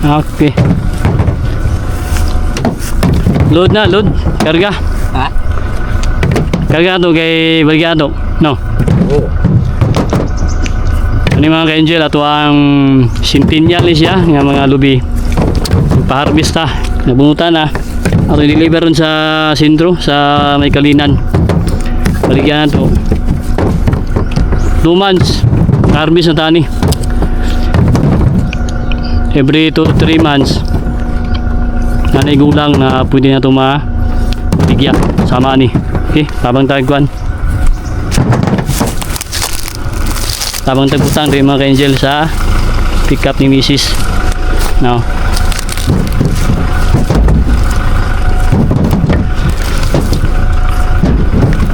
Okay. Load na, load. Karga. Ha? Karga to kay Balgado. No. Oo. Ano mga ka-angel, ato ang centennial siya nga mga lubi. Pa-harvest ta, nabungutan na. Ato i-deliver ron sa sentro, sa may Kalinan. Baligyan na to. 2 months, harvest na tani. Every 2-3 months, nanay gulang na pwede na ito ma-bigya. Sama ni. Okay, tabang tagkuan. Tabang tagputang rin mga ka-angel sa pick up ni Mrs. No.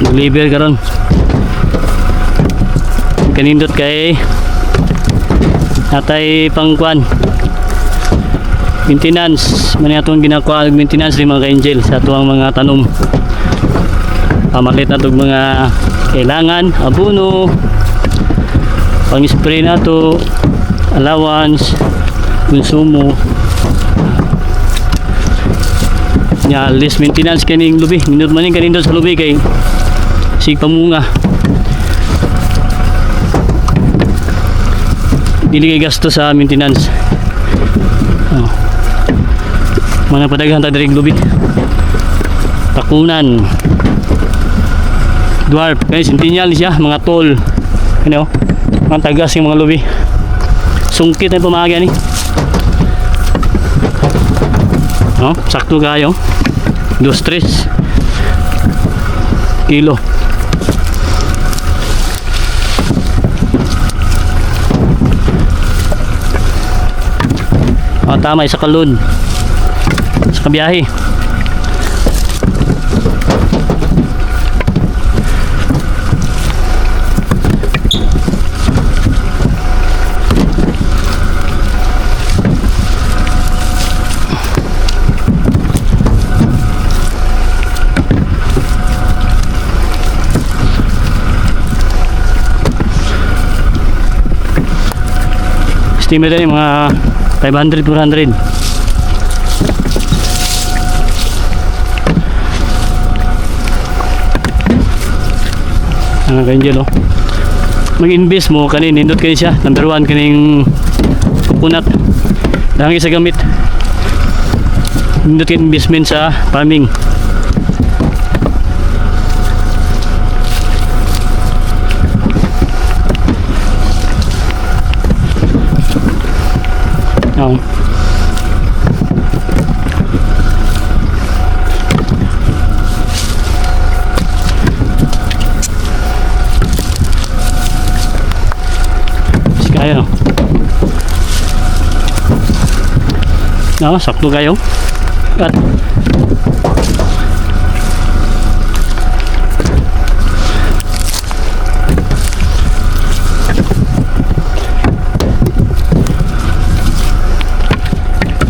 Deliver karon. Kanindot kay atay pangkuan. Maintenance, man atong ginakuha og maintenance rin mga ka-angel sa atuang mga tanom. Pamalit na itong mga kailangan, abono, pang-spray na ito, allowance, konsumo. Less maintenance kaning lubi. Minut man yung kanindot sa lubi kay sig pamunga. Dili kay gasto sa maintenance. Oh. Mana padaghan ta diri lubi. Takunan. Dwarf, kay centennial siya, mga tol. Ano? Mga tagas yung mga lubi. Sungkit na pamaga ni. Oh, sakto kayo. 2-3 kilo. Oh, tama, isa kalod. Sa kabiyahe. Estimate yung mga 500-400. Ang ka-angel, oh. Mag-invest mo kanin, nindot kanin siya. Number 1 kaning coconut. Dahil sa gamit. Nindot kanin investment sa farming. Oh. Kaya no. No, sakto kayo. At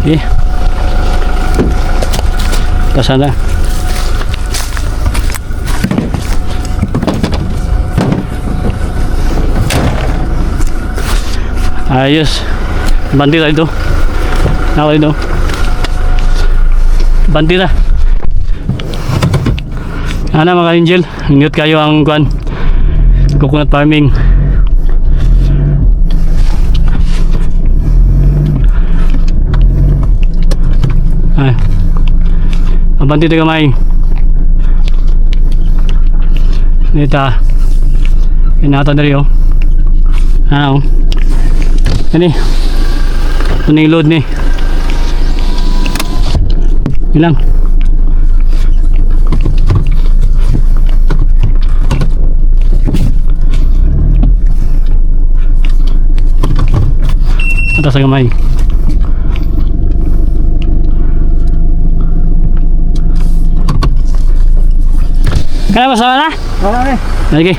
okay. Kasana. Ayos. Banti na ito. Ako ito. Banti na. Ano mga angel, ingat kayo ang kuan coconut farming. Ay. Abanti tayo kamay. Nita. Inata na rin oh. Ah, oh. Ini. Ito na yung load ni. Ilang. Atas sa kamay. Kaya masawa na? Wala na. Lagi.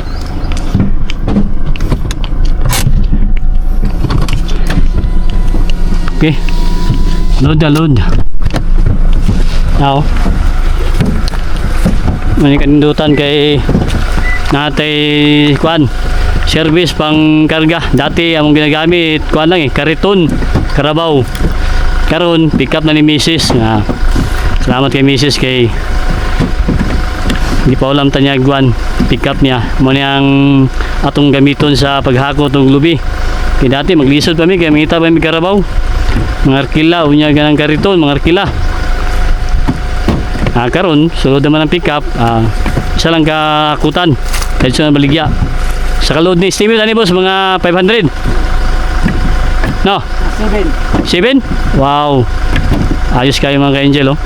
Okay. Load na load. Ako. May kanindutan kay natay kuan. Service pang karga. Dati among ginagamit kuan lang kariton, karabaw. Karon pick up na ni Mrs. nga salamat kay Mrs. kay di pa ulam tanyagwan pick up niya mo niyang atong gamiton sa paghakot ng lubi. Kay dati maglisod pa mi kay mangita pa mi karabaw mga arkila unya ganang kariton mga arkila. Karon sulod naman ang pick up isa lang kakutan kahit sa baligya sa kalod ni estimate ani boss mga 500 no 7 wow ayos kayo mga ka-angel oh.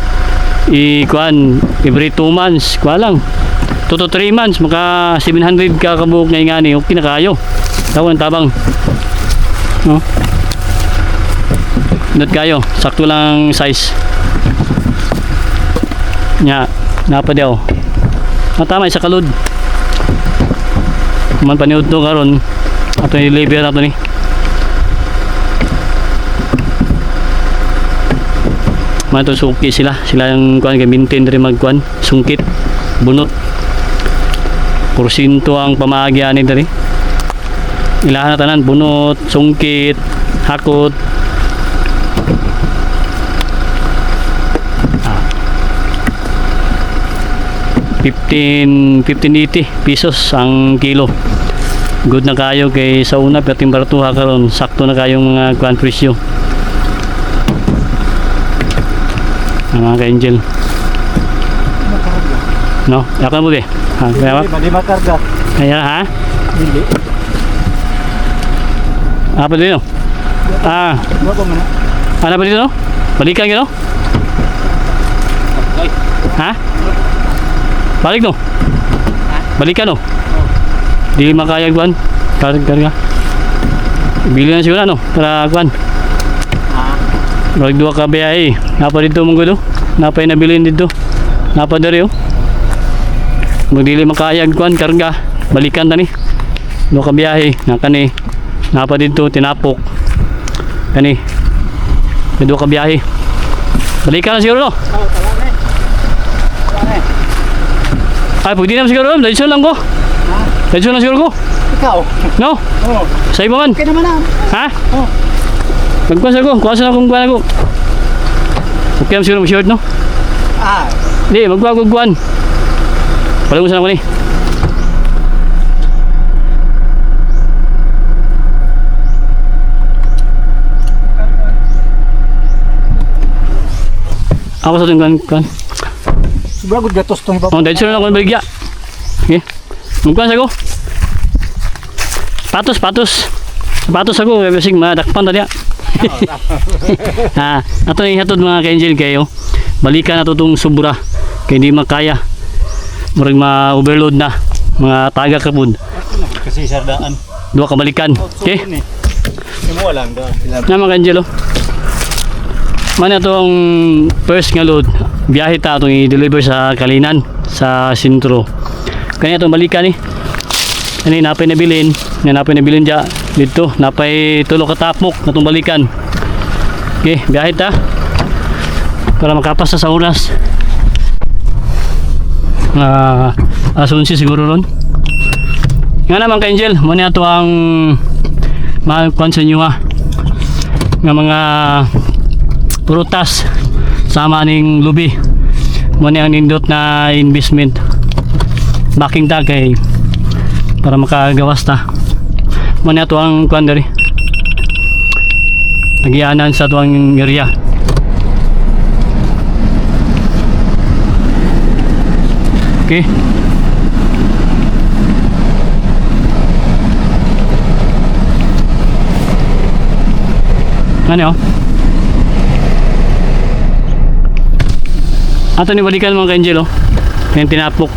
Ikuan every 2 months kuha lang 2 to 3 months maka 700 ka kabuok ngay nga ni okay na kayo tawon tabang no not kayo sakto lang size nya napa daw tama isa kalod man paniud to karon ato ni labor ato ni man to suki sila yung kuan kay maintain diri magkuan sungkit bunot porsyento ang pamaagi ani diri ilahan na tanan bunot sungkit hakot 1580 pesos ang kilo good na kayo kay sa una pero timbaratuha karon sakto na kayong mga kuan presyo mga ka-angel no yakan mo di kaya di makarga kaya ha hindi apa din no ano pa dito no balikan gino ha balik no balikan no di makayag kuan karga bili na siguro no para kuan balik dua ka biyahe napa dito mong gudo napay nabilin dito napa dari oh magdili makayag kuan karga balikan tani dua ka biyahe na kani napa dito tinapok kani dua ka biyahe balikan na siguro no ay pwede naman siguro dahil lang ko dahil lang siguro ko ikaw no sa iba man kaya naman ha magkuasa ko kuasa na kung kuha ko okay naman siguro mag-short no hindi magkuha palagusan ako ni ako sa tingkan kan siguro gatos tong oh dahil sila na ako baligya okay magkuha ko patos ako kasi madakpan tadi ato na ihatod mga ka-angel kayo balikan na to itong sobra kaya hindi makaya marag ma-overload na mga taga kapod kasi sardaan dua kabalikan okay mo lang daw na mga ka-angel man itong first nga load biyahe ta itong i-deliver sa Kalinan sa sentro kanya itong balikan ano napay nabilin dito napay tulo katapok na itong balikan okay biyahe ta para makapas sa oras asunsi siguro ron nga naman ka-angel muna ito ang makuan sa inyo nga mga prutas sama ning lubi muna ang nindot na investment backing ta kay para makagawas ta muna ito ang kuan dari nagianan sa tuwang area okay ano ato ni balikan mga ka-angel yung tinapok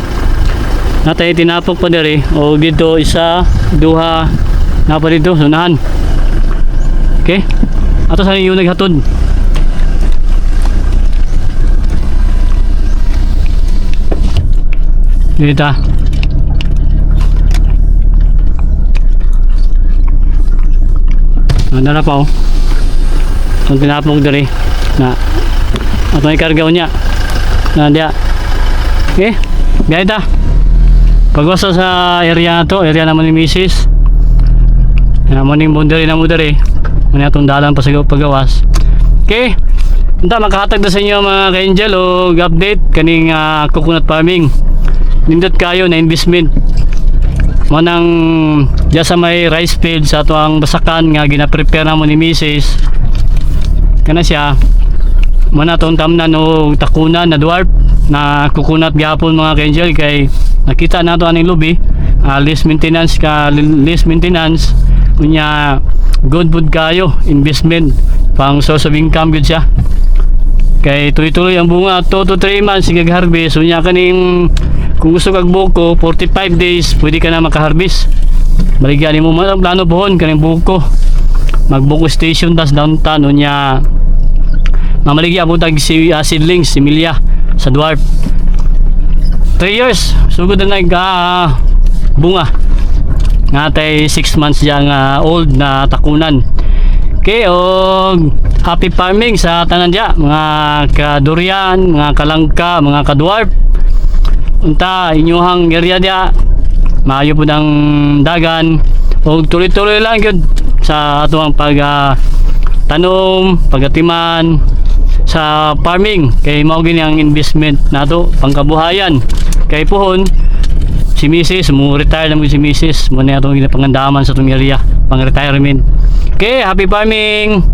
natay tinapok pa dari o dito isa duha na pa dito sunahan okay ato sa yung naghatod dito nandara pa ang tinapok dari na ato ay kargaw niya nandiya okay gaya ta pagwasa sa area na to area naman ni Mrs. Morning boundary na mo dari muna itong dalan pa sa pagawas okay Unta makahatag na sa inyo mga ka-angel o update kaning coconut farming. Nindot kayo na investment. Manang diya sa may rice field sa ato ang basakan nga gina-prepare namo ni Mrs. Kana siya mana tong tamnan o takunan na dwarf na coconut gyapon mga ka-angel kay nakita nato aning lubi less maintenance kunya good food kayo investment pang source of income gud siya kay tuloy-tuloy ang bunga 2 to 3 months sige harvest unya kaning kung gusto kag buko 45 days pwede ka na makaharvest baligyan mo man ang plano pohon kaning buko magbuko station das downtown unya mamaligya po tag si seedlings similya sa dwarf 3 years sugod na bunga nga tay 6 months yang old na takunan okay og happy farming sa tanan dia mga kadurian mga kalangka mga kadwarf unta inyuhang area dia maayo po ng dagan og tuloy-tuloy lang gyud sa atuang tanom pagatiman sa farming kay mao gini ang investment nato pangkabuhayan kay pohon si Mrs. mo retire na mo si Mrs. mo na itong ginapangandaman sa itong area pang retirement okay happy farming